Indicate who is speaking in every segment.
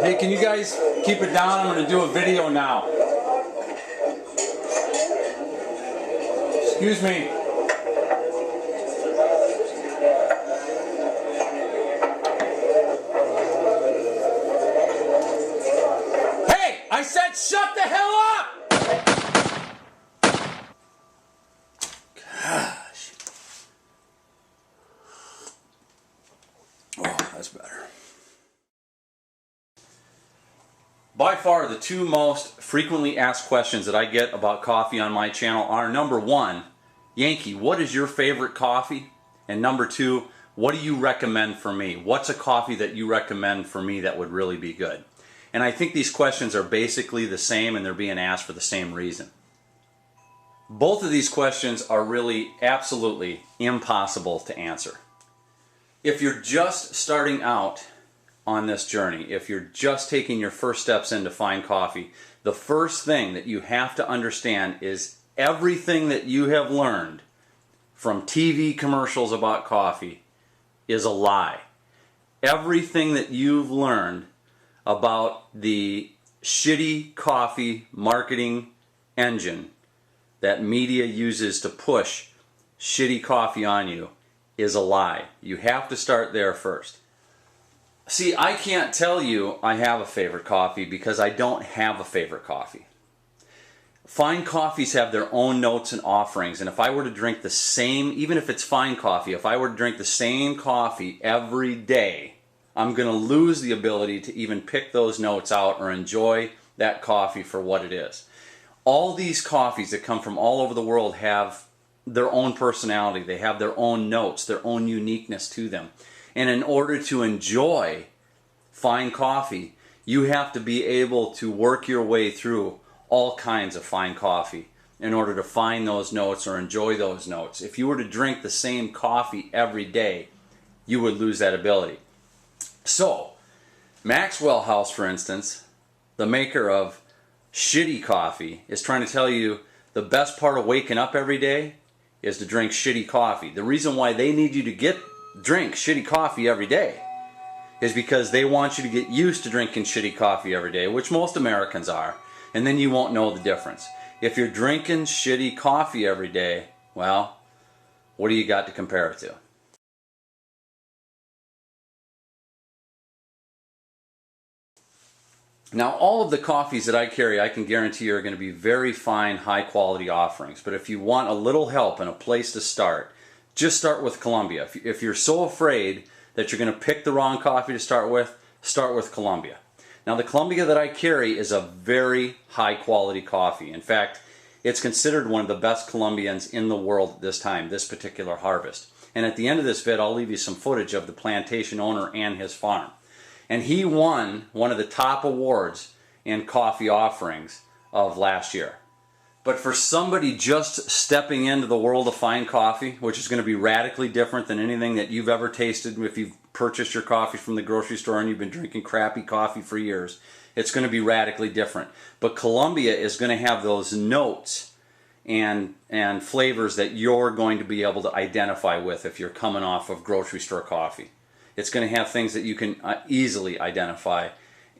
Speaker 1: Hey, can you guys keep it down? I'm going to do a video now. Excuse me. Hey, I said shut the hell up! Gosh. Oh, that's better. By far, the two most frequently asked questions that I get about coffee on my channel are, number one, Yankee, what is your favorite coffee? And number two, what do you recommend for me? What's a coffee that you recommend for me that would really be good? And I think these questions are basically the same and they're being asked for the same reason. Both of these questions are really absolutely impossible to answer. If you're just starting out on this journey, if you're just taking your first steps into fine coffee, the first thing that you have to understand is everything that you have learned from TV commercials about coffee is a lie. Everything that you've learned about the shitty coffee marketing engine that media uses to push shitty coffee on you is a lie. You have to start there first. See, I can't tell you I have a favorite coffee because I don't have a favorite coffee. Fine coffees have their own notes and offerings, and if I were to drink the same, even if it's fine coffee, if I were to drink the same coffee every day, I'm going to lose the ability to even pick those notes out or enjoy that coffee for what it is. All these coffees that come from all over the world have their own personality. They have their own notes, their own uniqueness to them. And in order to enjoy fine coffee, you have to be able to work your way through all kinds of fine coffee in order to find those notes or enjoy those notes. If you were to drink the same coffee every day, you would lose that ability. So, Maxwell House, for instance, the maker of shitty coffee, is trying to tell you the best part of waking up every day is to drink shitty coffee. The reason why they need you to drink shitty coffee every day is because they want you to get used to drinking shitty coffee every day, which most Americans are, and then you won't know the difference. If you're drinking shitty coffee every day, well, what do you got to compare it to? Now, all of the coffees that I carry, I can guarantee are going to be very fine, high quality offerings. But if you want a little help and a place to start, just start with Colombia. If you're so afraid that you're going to pick the wrong coffee to start with Colombia. Now the Colombia that I carry is a very high quality coffee. In fact, it's considered one of the best Colombians in the world at this time, this particular harvest. And at the end of this vid, I'll leave you some footage of the plantation owner and his farm. And he won one of the top awards in coffee offerings of last year. But for somebody just stepping into the world of fine coffee, which is going to be radically different than anything that you've ever tasted if you've purchased your coffee from the grocery store and you've been drinking crappy coffee for years, it's going to be radically different. But Colombia is going to have those notes and flavors that you're going to be able to identify with if you're coming off of grocery store coffee. It's going to have things that you can easily identify,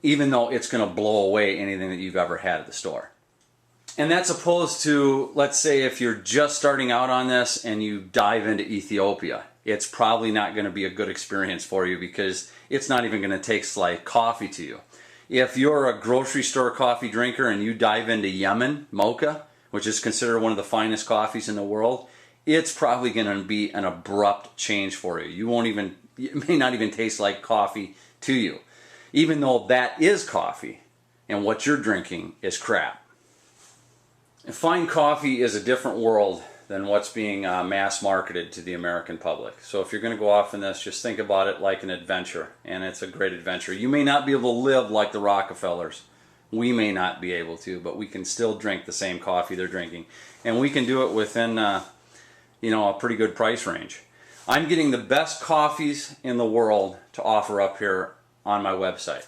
Speaker 1: even though it's going to blow away anything that you've ever had at the store. And that's opposed to, let's say, if you're just starting out on this and you dive into Ethiopia, it's probably not going to be a good experience for you because it's not even going to taste like coffee to you. If you're a grocery store coffee drinker and you dive into Yemen, mocha, which is considered one of the finest coffees in the world, it's probably going to be an abrupt change for you. It may not even taste like coffee to you, even though that is coffee and what you're drinking is crap. Fine coffee is a different world than what's being mass marketed to the American public. So if you're going to go off in this, just think about it like an adventure, and it's a great adventure. You may not be able to live like the Rockefellers. We may not be able to, but we can still drink the same coffee they're drinking, and we can do it within a pretty good price range. I'm getting the best coffees in the world to offer up here on my website.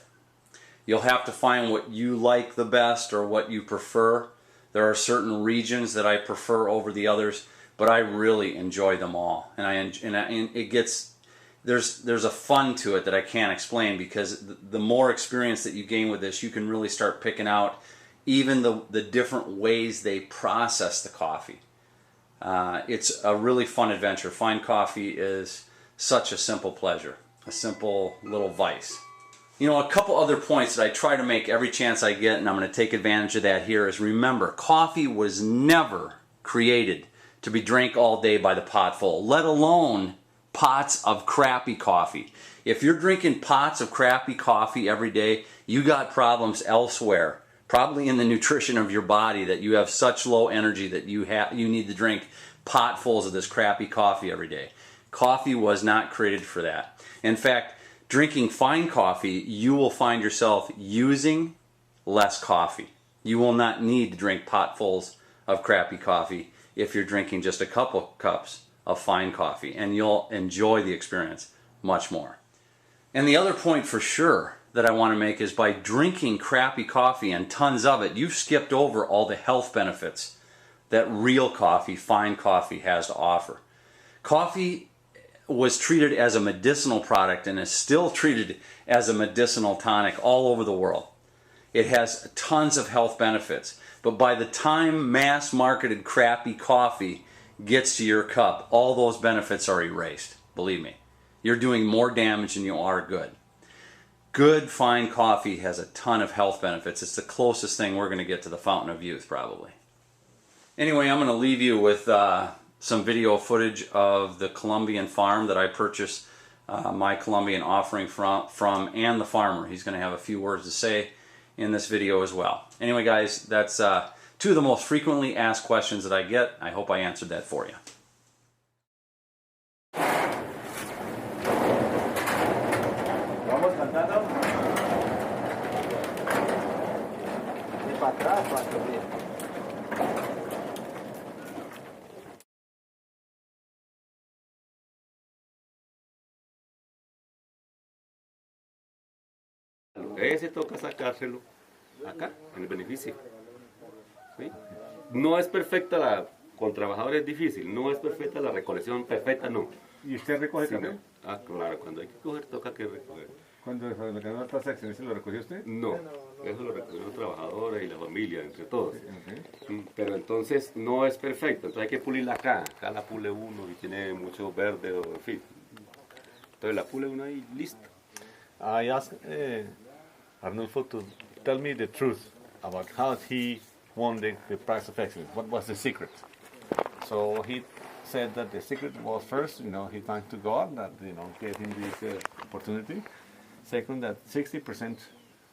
Speaker 1: You'll have to find what you like the best or what you prefer. There are certain regions that I prefer over the others, but I really enjoy them all. And there's a fun to it that I can't explain, because the more experience that you gain with this, you can really start picking out even the different ways they process the coffee. It's a really fun adventure. Fine coffee is such a simple pleasure, a simple little vice. A couple other points that I try to make every chance I get, and I'm going to take advantage of that here, is remember, coffee was never created to be drank all day by the potful, let alone pots of crappy coffee. If you're drinking pots of crappy coffee every day, you got problems elsewhere, probably in the nutrition of your body, that you have such low energy that you need to drink potfuls of this crappy coffee every day. Coffee was not created for that. In fact, drinking fine coffee, you will find yourself using less coffee. You will not need to drink potfuls of crappy coffee if you're drinking just a couple cups of fine coffee, and you'll enjoy the experience much more. And the other point for sure that I want to make is, by drinking crappy coffee and tons of it, you've skipped over all the health benefits that real coffee, fine coffee, has to offer. Coffee was treated as a medicinal product and is still treated as a medicinal tonic all over the world. It has tons of health benefits, but by the time mass marketed crappy coffee gets to your cup, all those benefits are erased. Believe me, you're doing more damage than you are good. Good fine coffee has a ton of health benefits. It's the closest thing we're going to get to the fountain of youth, probably. Anyway, I'm going to leave you with some video footage of the Colombian farm that I purchased my Colombian offering from, and the farmer. He's going to have a few words to say in this video as well. Anyway, guys, that's two of the most frequently asked questions that I get. I hope I answered that for you.
Speaker 2: Ese toca sacárselo acá, en el beneficio. ¿Sí? No es perfecta con trabajadores es difícil, no es perfecta la recolección, perfecta no.
Speaker 3: ¿Y usted recoge también?
Speaker 2: Ah, claro, cuando hay que coger toca que recoger.
Speaker 3: ¿Cuando el ganó otras acciones lo recogió usted?
Speaker 2: No, eso lo recogieron los trabajadores y la familia, entre todos.
Speaker 3: Okay.
Speaker 2: Pero entonces no es perfecto, entonces hay que pulirla acá la pule uno y tiene mucho verde, o en fin. Entonces la pule uno ahí, listo.
Speaker 4: I asked Arnulfo to tell me the truth about how he won the prize of excellence. What was the secret? So he said that the secret was first, he thanked to God that gave him this opportunity. Second, that 60%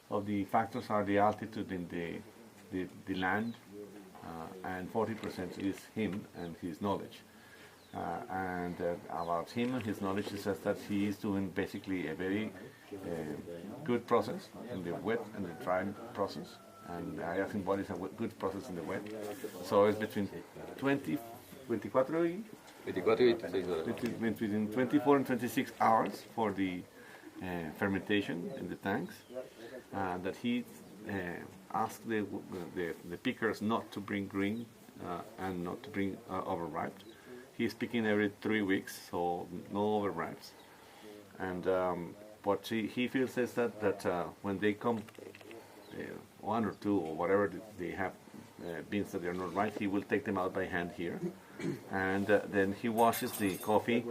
Speaker 4: of the factors are the altitude in the land, and 40% is him and his knowledge. And about him and his knowledge is just that he is doing basically a very good process in the wet and the dry process. And I asked him what is a good process in the wet. So it's between 24 between 24 and 26 hours for the fermentation in the tanks. That he asked the pickers not to bring green and not to bring overripe. He's picking every 3 weeks, so no overripes. And what he feels is that when they come, one or two or whatever they have beans that they're not right, he will take them out by hand here. And then he washes the coffee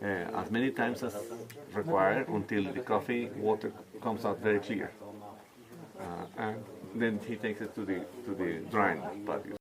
Speaker 4: as many times as required until the coffee water comes out very clear. And then he takes it to the drying patio.